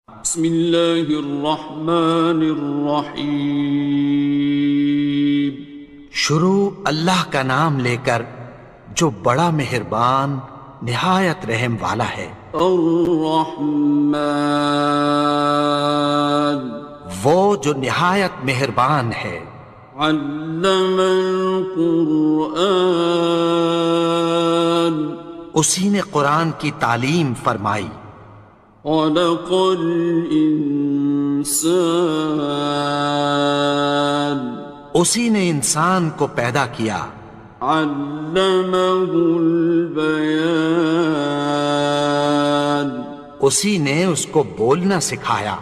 بسم اللہ الرحمن الرحیم۔ شروع اللہ کا نام لے کر جو بڑا مہربان نہایت رحم والا ہے۔ الرحمن، وہ جو نہایت مہربان ہے۔ علم القرآن، اسی نے قرآن کی تعلیم فرمائی۔ خلق الانسان، اسی نے انسان کو پیدا کیا۔ علمہ البیان، اسی نے اس کو بولنا سکھایا۔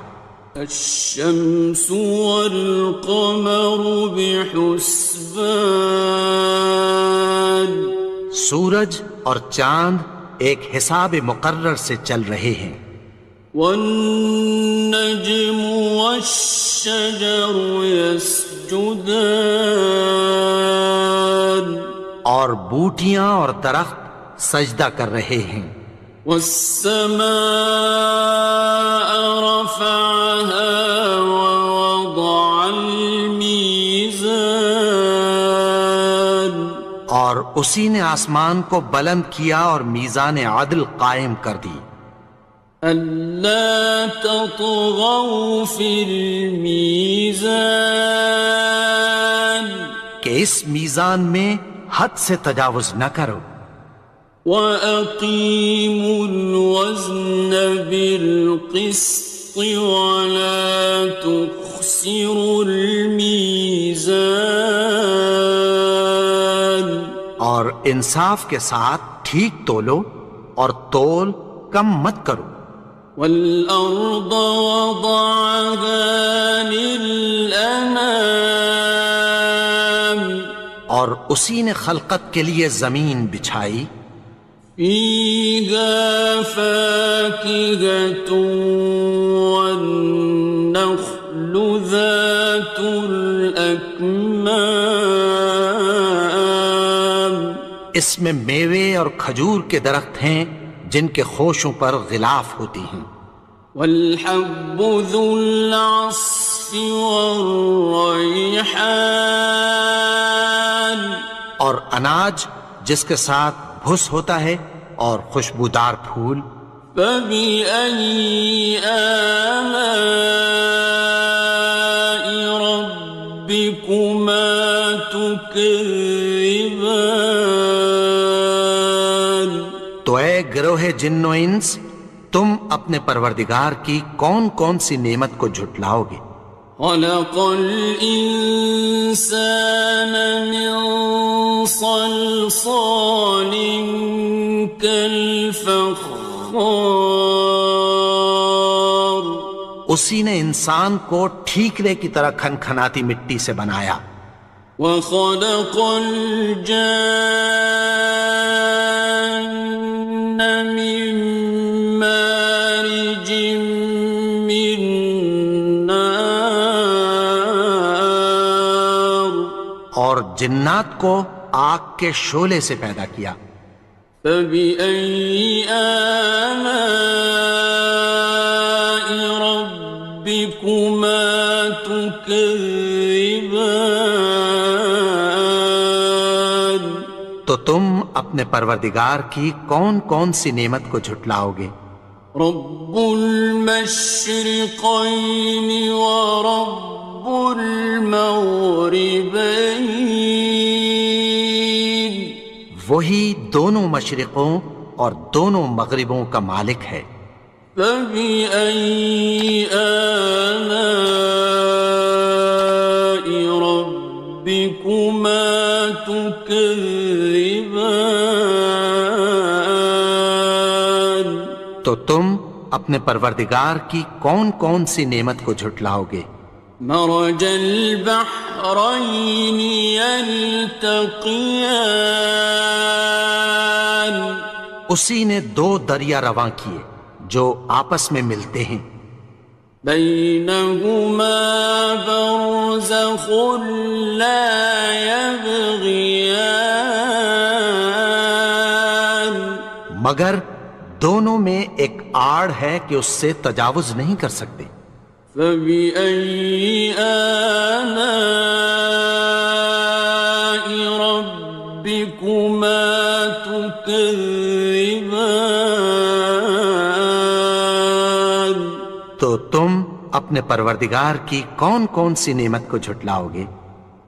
الشمس والقمر بحسبان، سورج اور چاند ایک حساب مقرر سے چل رہے ہیں۔ والنجم والشجر يسجدان، اور بوٹیاں اور درخت سجدہ کر رہے ہیں۔ والسماء رفعها ووضع الميزان، اور اسی نے آسمان کو بلند کیا اور میزان عدل قائم کر دی۔ ألا تطغوا في الميزان، کہ اس میزان میں حد سے تجاوز نہ کرو۔ وَأَقِيمُوا الْوَزْنَ بِالْقِسْطِ وَلَا تُخْسِرُوا الْمِيزَانَ، اور انصاف کے ساتھ ٹھیک تولو اور تول کم مت کرو۔ وَالْأَرْضَ وَضَعَهَا لِلْأَنَامِ، اور اسی نے خلقت کے لیے زمین بچھائی۔ فِيهَا فَاكِهَةٌ وَالنَّخْلُ ذَاتُ الْأَكْمَامِ، اس میں میوے اور کھجور کے درخت ہیں جن کے خوشوں پر غلاف ہوتی ہیں۔ وَالْحَبُّ ذُو الْعَصْفِ وَالرَّيْحَانِ، اور اناج جس کے ساتھ بھس ہوتا ہے اور خوشبودار پھول۔ فَبِأَيِّ آلَاءِ رَبِّكُمَا تُكَذِّبَانِ، تو اے گروہ جن و انس، تم اپنے پروردگار کی کون کون سی نعمت کو جھٹلاؤ گے؟ خَلَقَ الْإِنسَانَ مِنْ صَلْصَالٍ كَالْفَخَّارِ، اسی نے انسان کو ٹھیکرے کی طرح کھنکھناتی مٹی سے بنایا۔ وَخَلَقَ الْجَانَّ مِن مَّارِجٍ مِّن نَّارٍ، اور جنات کو آگ کے شعلے سے پیدا کیا۔ فَبِأَيِّ آلَاءِ رَبِّكُمَا تُكَذِّبَانِ، تو تم اپنے پروردگار کی کون کون سی نعمت کو جھٹلاؤ گے؟ رب المشرقين ورب المغربين، وہی دونوں مشرقوں اور دونوں مغربوں کا مالک ہے۔ فبأي آلاء ربكما تكذبان، تو تم اپنے پروردگار کی کون کون سی نعمت کو جھٹلاؤ گے؟ مرج البحرين يلتقيان، اسی نے دو دریا رواں کیے جو آپس میں ملتے ہیں۔ بينهما برزخ لا يبغيان، مگر دونوں میں ایک آڑ ہے کہ اس سے تجاوز نہیں کر سکتے. فبأي آلاء ربكما تكذبان. تو تم اپنے پروردگار کی کون کون سی نعمت کو جھٹلاؤ گے؟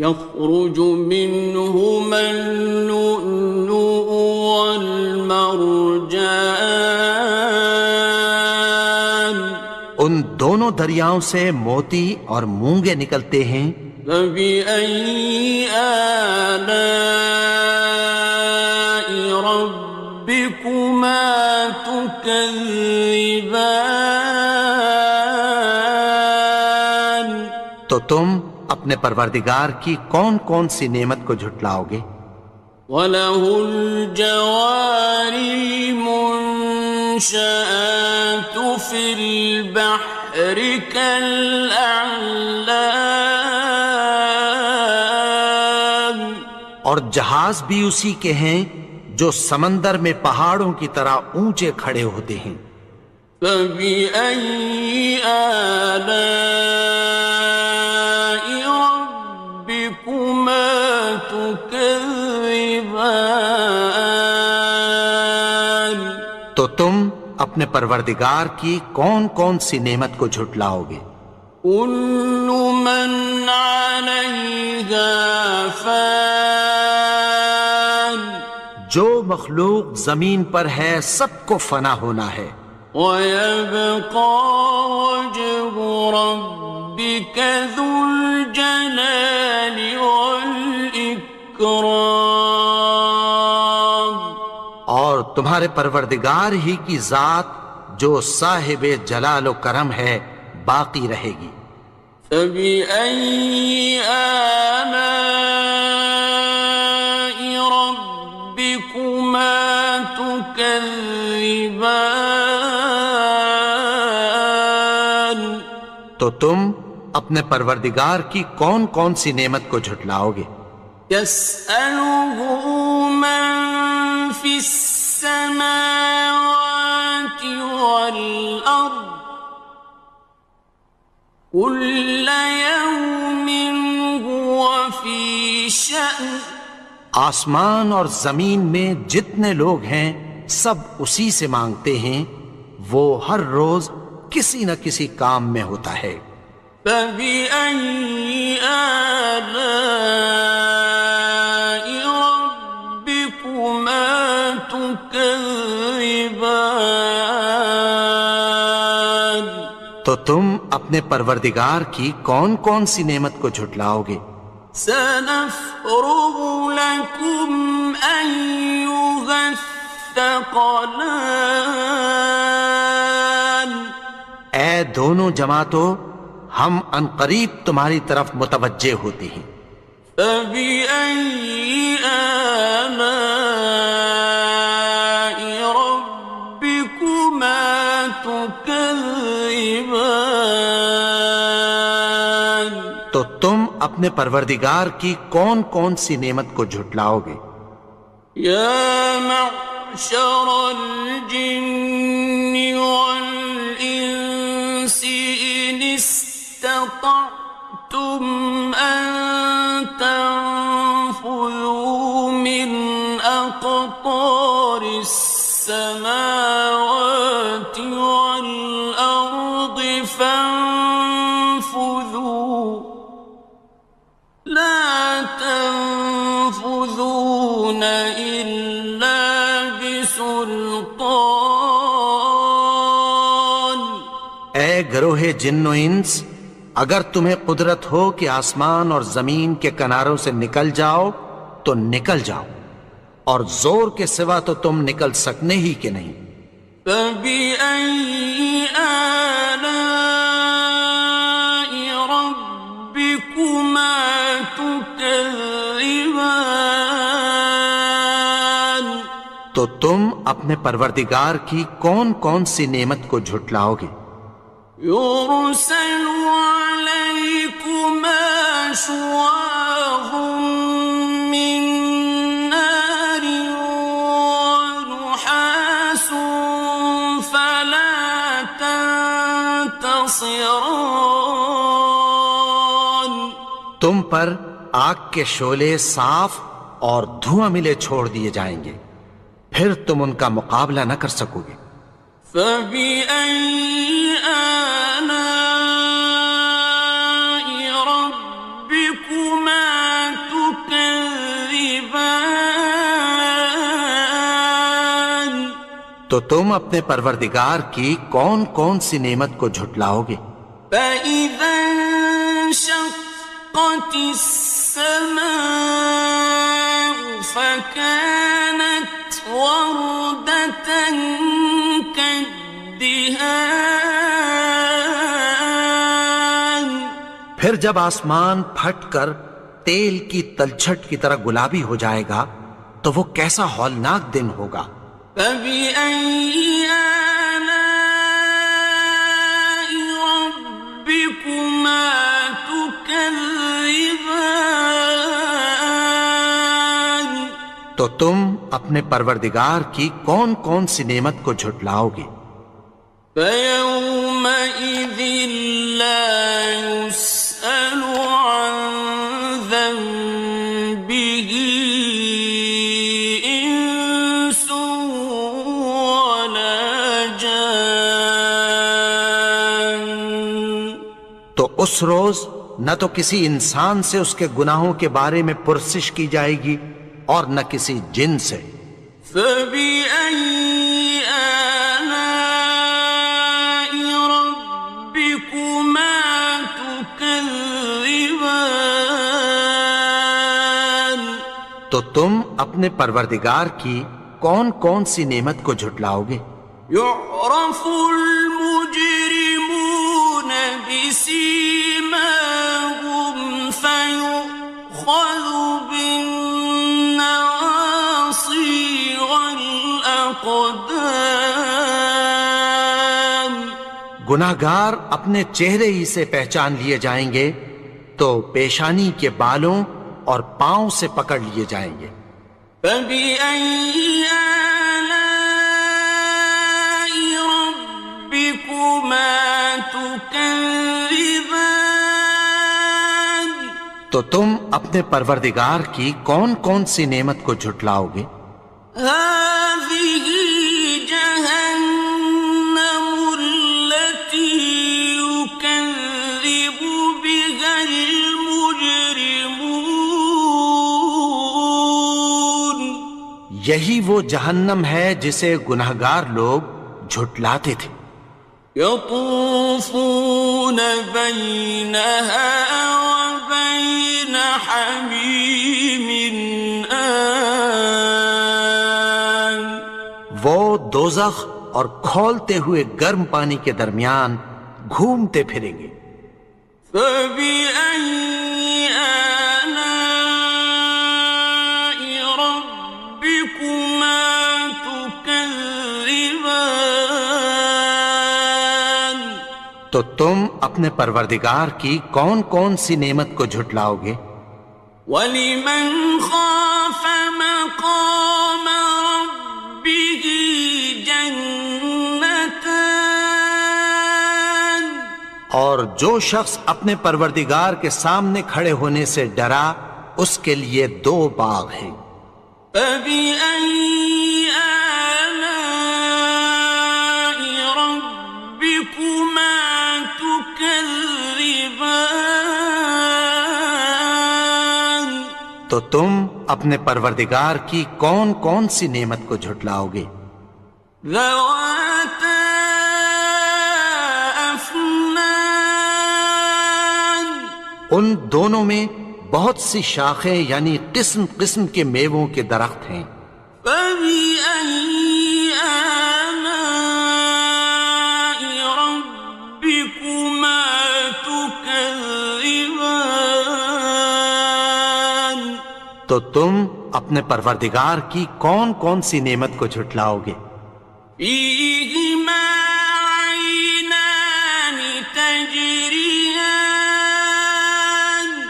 يخرج منهما اللؤلؤ والمرجان. ان دونوں دریاؤں سے موتی اور مونگے نکلتے ہیں. فبأي آلاء ربكما تكذبان. تو تم اپنے پروردگار کی کون کون سی نعمت کو جھٹلاؤ گے؟ وَلَهُ الْجَوَارِ الْمُنشَآتُ فِي الْبَحْرِ كَالْأَعْلَامِ. اور جہاز بھی اسی کے ہیں جو سمندر میں پہاڑوں کی طرح اونچے کھڑے ہوتے ہیں. فَبِأَيِّ آلَاءِ رَبِّكُمَا تُكَذِّبَانِ. تو تم اپنے پروردگار کی کون کون سی نعمت کو جھٹلاؤ گے؟ كُلُّ مَنْ عَلَيْهَا فَانٍ. جو مخلوق زمین پر ہے سب کو فنا ہونا ہے. وَيَبْقَى وَجْهُ رَبِّكَ ذُو الْجَلَالِ وَالْإِكْرَامِ. اور تمہارے پروردگار ہی کی ذات جو صاحب جلال و کرم ہے باقی رہے گی. فَبِأَيِّ آلَاءِ رَبِّكُمَا تُكَذِّبَانِ. تو تم اپنے پروردگار کی کون کون سی نعمت کو جھٹلاؤ گے؟ يَسْأَلُهُ مَن فِي السَّمَاوَاتِ وَالْأَرْضِ كُلَّ يَوْمٍ هُوَ فِي شَأْنٍ. آسمان اور زمین میں جتنے لوگ ہیں سب اسی سے مانگتے ہیں، وہ ہر روز کسی نہ کسی کام میں ہوتا ہے. فَبِأَيِّ آلَاءِ رَبِّكُمَا تُكَذِّبَانِ. تو تم اپنے پروردگار کی کون کون سی نعمت کو جھٹلاؤ گے؟ سَنَفْرُغُ لَكُمْ أَيُّهَ الثَّقَلَانِ. اے دونوں جماعتوں، ہم عنقریب تمہاری طرف متوجہ ہوتے ہیں. فَبِأَيِّ آلَاءِ رَبِّكُمَا تُكَذِّبَانِ. تو تم اپنے پروردگار کی کون کون سی نعمت کو جھٹلاؤ گے؟ يَا مَعْشَرَ الْجِنِّ وَالْإِنسِ إِنِ اسْتَطَعْتُمْ أَن تَنفُذُوا مِنْ أَقْطَارِ السَّمَاوَاتِ وَالْأَرْضِ فَانفُذُوا لَا تَنفُذُونَ إِلَّا بِسُلْطَانٍ. اے گروہ جن و انس، اگر تمہیں قدرت ہو کہ آسمان اور زمین کے کناروں سے نکل جاؤ تو نکل جاؤ، اور زور کے سوا تو تم نکل سکنے ہی کہ نہیں. فَبِأَيِّ آلَاءِ رَبِّكُمَا تُكَذِّبَانِ. تو تم اپنے پروردگار کی کون کون سی نعمت کو جھٹلاؤ گے؟ يُرْسَلُ عَلَيْكُمَا شُوَاظٌ مِّن نَّارٍ وَنُحَاسٌ ينتصران تم پر آگ کے شعلے صاف اور دھواں ملے چھوڑ دیے جائیں گے، پھر تم ان کا مقابلہ نہ کر سکو گے۔ فبأي آلاء ربكما تكذبان تو تم اپنے پروردگار کی کون کون سی نعمت کو جھٹلاؤ گے؟ فإذا انشقت السماء فكانت وردة كالدهان پھر جب آسمان پھٹ کر تیل کی تلچھٹ کی طرح گلابی ہو جائے گا تو وہ کیسا ہولناک دن ہوگا۔ فبأي آلاء ربكما تكذبان تو تم اپنے پروردگار کی کون کون سی نعمت کو جھٹلاؤ گے؟ فيومئذ لا يسأل عن ذنبه إنس ولا جان تو اس روز نہ تو کسی انسان سے اس کے گناہوں کے بارے میں پرسش کی جائے گی اور نہ کسی جن سے۔ فبأي آلاء ربكما تكذبان تو تم اپنے پروردگار کی کون کون سی نعمت کو جھٹلاؤ گے؟ يعرف المجرمون بسيماهم فيؤخذ بالنواصي والأقدام گناہگار اپنے چہرے ہی سے پہچان لیے جائیں گے تو پیشانی کے بالوں اور پاؤں سے پکڑ لیے جائیں گے۔ فبأي آلاء ربكما تكذبان تو تم اپنے پروردگار کی کون کون سی نعمت کو جھٹلاؤ گے؟ هذه جهنم التي يكذب بها المجرمون یہی وہ جہنم ہے جسے گناہگار لوگ جھٹلاتے تھے۔ يطوفون بينها وبين حميم آن وہ دوزخ اور کھولتے ہوئے گرم پانی کے درمیان گھومتے پھریں گے۔ فبأي آلاء ربكما تكذبان تو تم اپنے پروردگار کی کون کون سی نعمت کو جھٹلاؤ گے؟ وَلِمَنْ خَافَ مَقَامَ رَبِّهِ جَنَّتَانِ اور جو شخص اپنے پروردگار کے سامنے کھڑے ہونے سے ڈرا اس کے لیے دو باغ ہیں۔ فَبِأَيِّ آلَاءِ رَبِّكُمَا تُكَذِّبَانِ تو تم اپنے پروردگار کی کون کون سی نعمت کو جھٹلاؤ گے؟ ذَوَاتَا أَفْنَانٍ ان دونوں میں بہت سی شاخیں یعنی قسم قسم کے میووں کے درخت ہیں۔ فَبِأَيِّ آلَاءِ رَبِّكُمَا تُكَذِّبَانِ تو تم اپنے پروردگار کی کون کون سی نعمت کو جھٹلاؤ گے؟ فِيهِمَا عَيْنَانِ تَجْرِيَانِ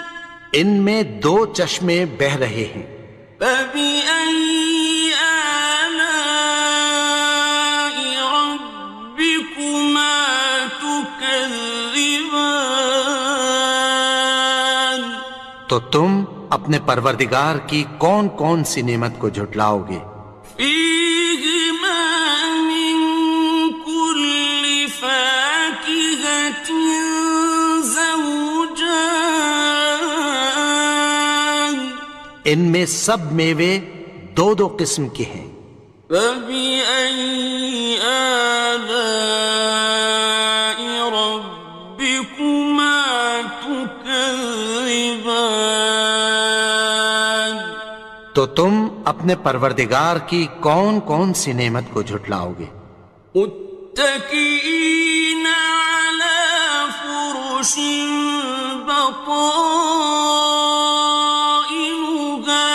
ان میں دو چشمے بہہ رہے ہیں۔ فَبِأَيِّ آلَاءِ رَبِّكُمَا تُكَذِّبَانِ تكذبان تو تم اپنے پروردگار کی کون کون سی نعمت کو جھٹلاؤ گے؟ فيهما من كل فاكهة زوجان ان میں سب میوے دو دو قسم کے ہیں۔ فبأي آلاء ربكما تكذبان تو تم اپنے پروردگار کی کون کون سی نعمت کو جھٹلاؤ گے؟ متكئين على فرش بطائنها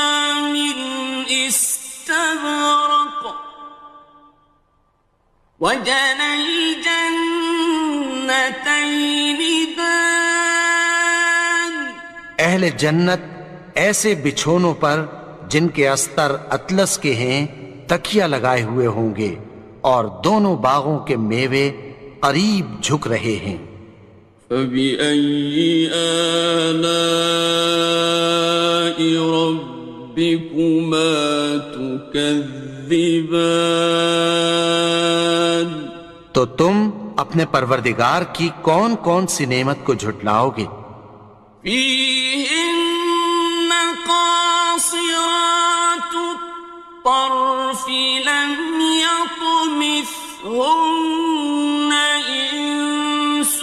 من استبرق وجنى الجنتين دان اہل جنت ایسے بچھونوں پر جن کے استر اطلس کے ہیں تکیہ لگائے ہوئے ہوں گے اور دونوں باغوں کے میوے قریب جھک رہے ہیں۔ فبأي آلاء ربكما تكذبان تو تم اپنے پروردگار کی کون کون سی نعمت کو جھٹلاؤ گے؟ فيهن قاصرات الطرف لم يطمثهن إنس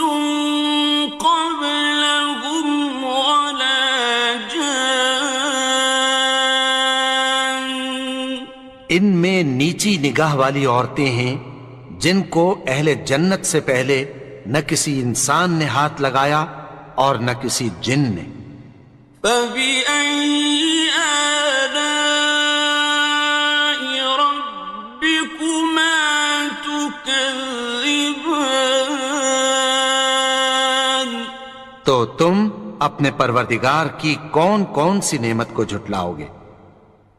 قبلهم ولا جان ان میں نیچی نگاہ والی عورتیں ہیں جن کو اہل جنت سے پہلے نہ کسی انسان نے ہاتھ لگایا اور نہ کسی جن نے۔ فبأي آلاء ربكما تكذبان تو تم اپنے پروردگار کی کون کون سی نعمت کو جھٹلاؤ گے؟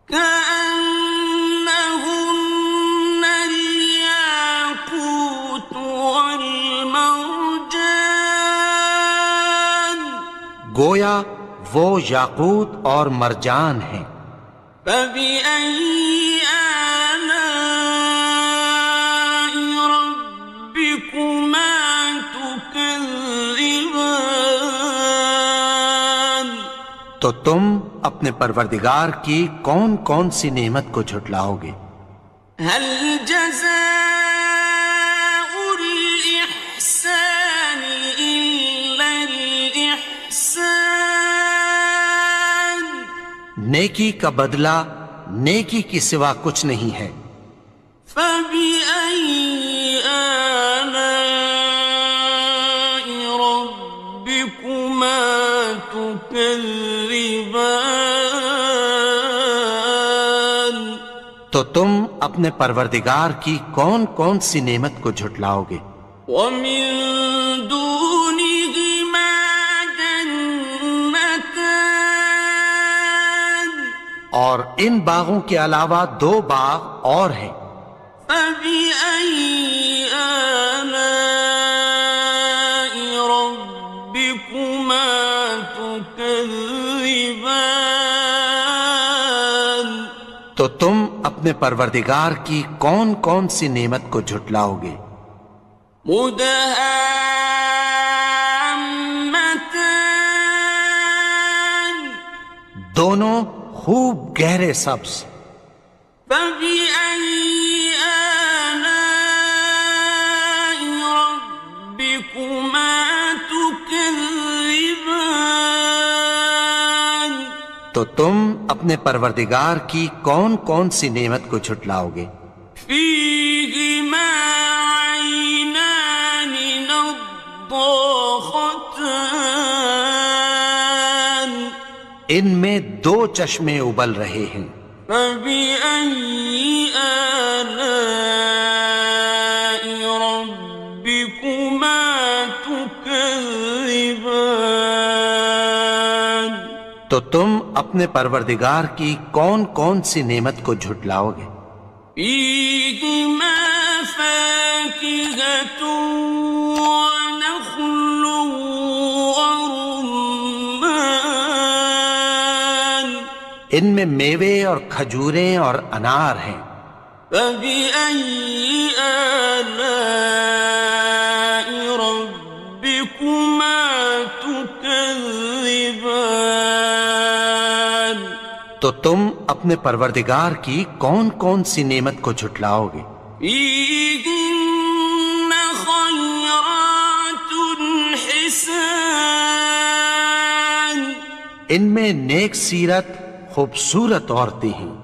كأنهن الياقوت والمرجان گویا وہ یاقوت اور مرجان ہیں۔ فبأي آلاء ربكما تكذبان تو تم اپنے پروردگار کی کون کون سی نعمت کو جھٹلاؤ گے؟ هل جزاء الإحسان إلا الإحسان نیکی کا بدلہ نیکی کی سوا کچھ نہیں ہے۔ فبأي آلاء ربكما تكذبان تو تم اپنے پروردگار کی کون کون سی نعمت کو جھٹلاؤ گے؟ ومن دونهما جنتان اور ان باغوں کے علاوہ دو باغ اور ہیں۔ فبأي آلاء ربكما تكذبان تو تم اپنے پروردگار کی کون کون سی نعمت کو جھٹلاؤ گے؟ مدهامتان دونوں خوب گہرے سبز۔ فبأي آلاء ربكما تكذبان تو تم اپنے پروردگار کی کون کون سی نعمت کو جھٹلاؤ گے؟ فيهما عينان نضاختان ان میں دو چشمے ابل رہے ہیں۔ فبأي آلاء ربكما تكذبان تو تم اپنے پروردگار کی کون کون سی نعمت کو جھٹلاؤ گے؟ فيهما فاكهة ونخل ان میں میوے اور کھجوریں اور انار ہیں۔ فبأي آلاء ربكما تكذبان؟ تو تم اپنے پروردگار کی کون کون سی نعمت کو جھٹلاؤ گے؟ فيهن خيرات حسان، ان میں نیک سیرت خوبصورت عورتیں ہیں۔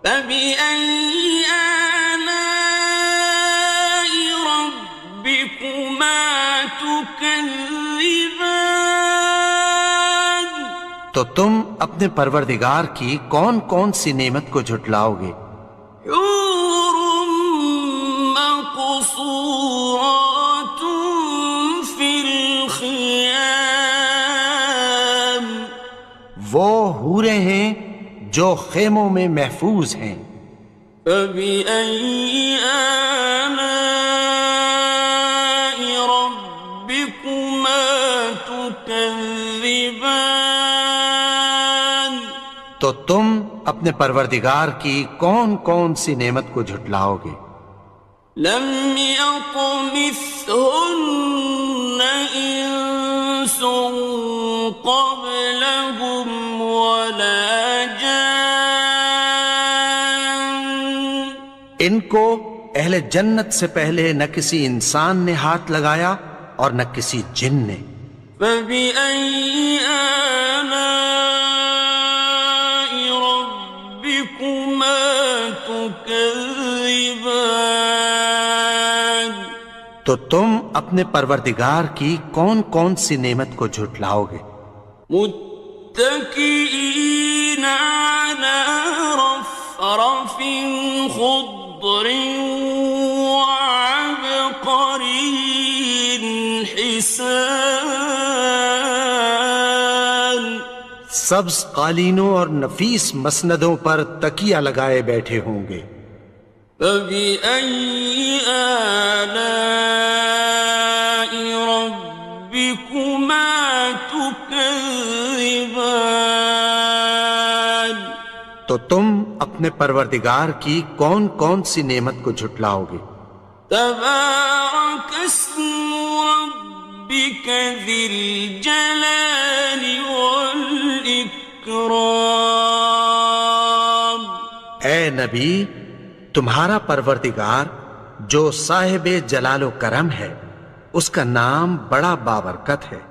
فبأي آلاء ربكما تكذبان؟ تو تم اپنے پروردگار کی کون کون سی نعمت کو جھٹلاؤ گے؟ حور مقصورات في الخيام، وہ حوریں ہیں جو خیموں میں محفوظ ہیں۔ فبأي آلاء ربكما تكذبان؟ تو تم اپنے پروردگار کی کون کون سی نعمت کو جھٹلاؤ گے؟ لم يطمثهن إنس قبلهم ولا جان، ان کو اہل جنت سے پہلے نہ کسی انسان نے ہاتھ لگایا اور نہ کسی جن نے۔ فبأي آلاء ربكما تكذبان؟ تو تم اپنے پروردگار کی کون کون سی نعمت کو جھٹلاؤ گے؟ متكئين على رفرف خضر وعبقري حسان، سبز قالینوں اور نفیس مسندوں پر تکیہ لگائے بیٹھے ہوں گے۔ فبأي آلاء ربكما تكذبان؟ تو تم اپنے پروردگار کی کون کون سی نعمت کو جھٹلاؤ گے؟ تبارك اسم ربك ذي الجلال والإكرام۔ اے نبی، تمہارا پروردگار جو صاحب جلال و کرم ہے، اس کا نام بڑا بابرکت ہے۔